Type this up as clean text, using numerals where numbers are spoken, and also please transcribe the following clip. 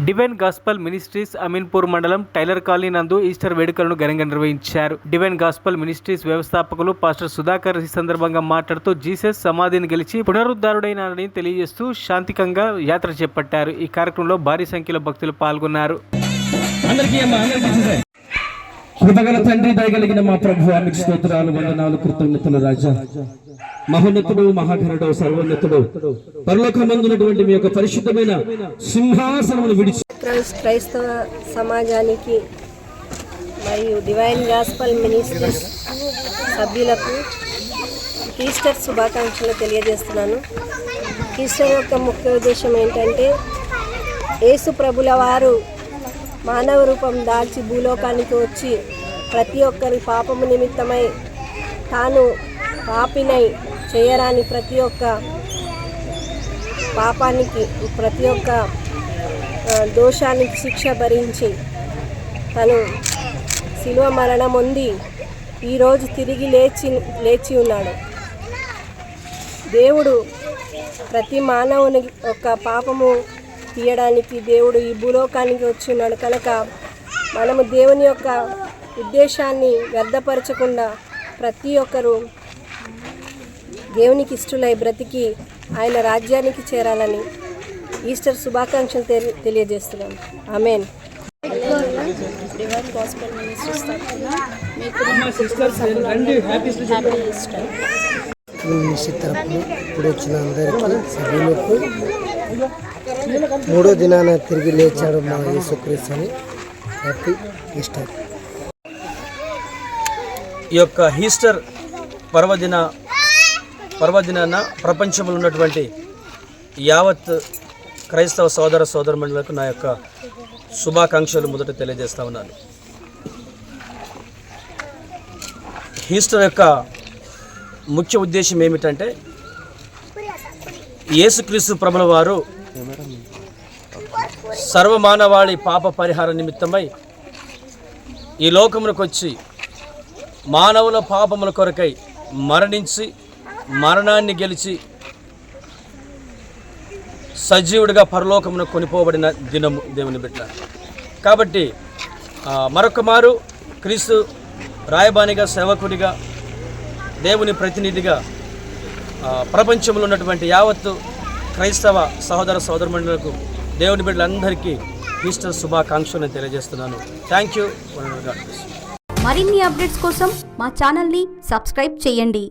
Divine gospel ministries Ameenpur మండలం tailor colony నందు Easter వేడుకలను ఘనంగా నిర్వహించారు. డివైన్ గాస్పల్ మినిస్ట్రీస్ వ్యవస్థాపకులు పాస్టర్ సుధాకర్ ఈ సందర్భంగా మాట్లాడుతూ జీసస్ సమాధిని గెలిచి పునరుద్ధారుడైనారని తెలియజేస్తూ శాంతికంగా యాత్ర చేపట్టారు. ఈ కార్యక్రమంలో భారీ సంఖ్యలో భక్తులు పాల్గొన్నారు. కృతజ్ఞత తండ్రి, దయగలిగిన మా ప్రభువా, మీకు స్తోత్రాలు, వందనాలు, కృతజ్ఞతలు రాజా. మహోన్నతుడు, మహాఘనుడు, సర్వోన్నతుడు, పరలోకమందున్నటువంటి మీ యొక్క పరిశుద్ధమైన సింహాసనమును విడిచి క్రైస్తవ సమాజానికి మరియు డివైన్ గాస్పల్ మినిస్ట్రీస్ సభ్యులకు ఈస్టర్ శుభాకాంక్షలు తెలియజేస్తున్నాను. ఈస్టర్ యొక్క ముఖ్య ఉద్దేశం ఏంటంటే యేసు ప్రభుల వారు మానవ రూపం దాల్చి భూలోకానికి వచ్చి ప్రతి ఒక్కరి పాపము నిమిత్తమై తాను పాపినై చేయరాని ప్రతి ఒక్క పాపానికి, ప్రతి ఒక్క దోషానికి శిక్ష భరించి తను శిలువ మరణం పొంది ఈరోజు తిరిగి లేచి ఉన్నాడు. దేవుడు ప్రతి మానవుని యొక్క పాపము తీయడానికి దేవుడు ఈ భూలోకానికి వచ్చి ఉన్నాడు కనుక మనము దేవుని యొక్క ఉద్దేశాన్ని వ్యర్థపరచకుండా ప్రతి ఒక్కరూ దేవునికి ఇష్టలై బ్రతికి ఆయన రాజ్యానికి చేరాలని ఈస్టర్ శుభాకాంక్షలు తెలియజేస్తున్నాను. ఆమేన్. డివైన్ గాస్పెల్ మినిస్ట్రీస్ తరఫున మీకు ఇప్పుడు వచ్చిన అందరికీ సభ్యులకు మూడో దినాన తిరిగి లేచాడు మా యేసుక్రీస్తు అని. Happy Easter. ఈ యొక్క ఈస్టర్ పర్వదినాన ప్రపంచంలో ఉన్నటువంటి యావత్ క్రైస్తవ సోదర సోదరుమణులకు నా యొక్క శుభాకాంక్షలు మొదట తెలియజేస్తా ఉన్నాను. ఈస్టర్ యొక్క ముఖ్య ఉద్దేశం ఏమిటంటే యేసుక్రీస్తు ప్రభుల వారు సర్వమానవాళి పాప పరిహార నిమిత్తమై ఈ లోకమునకు వచ్చి మానవుల పాపముల కొరకై మరణించి మరణాన్ని గెలిచి సజీవుడిగా పరలోకమున కొనిపోబడిన దినము దేవుని బిడ్డ. కాబట్టి మరొక మారు క్రీస్తు రాయబానిగా, సేవకుడిగా, దేవుని ప్రతినిధిగా ప్రపంచంలో ఉన్నటువంటి యావత్తు క్రైస్తవ సహోదర సోదరుమణులకు, దేవుని బిడ్డలందరికీ ఈస్టర్ శుభాకాంక్షలను తెలియజేస్తున్నాను. Thank you. మరిన్ని అప్డేట్స్ కోసం మా ఛానల్ని సబ్స్క్రైబ్ చేయండి.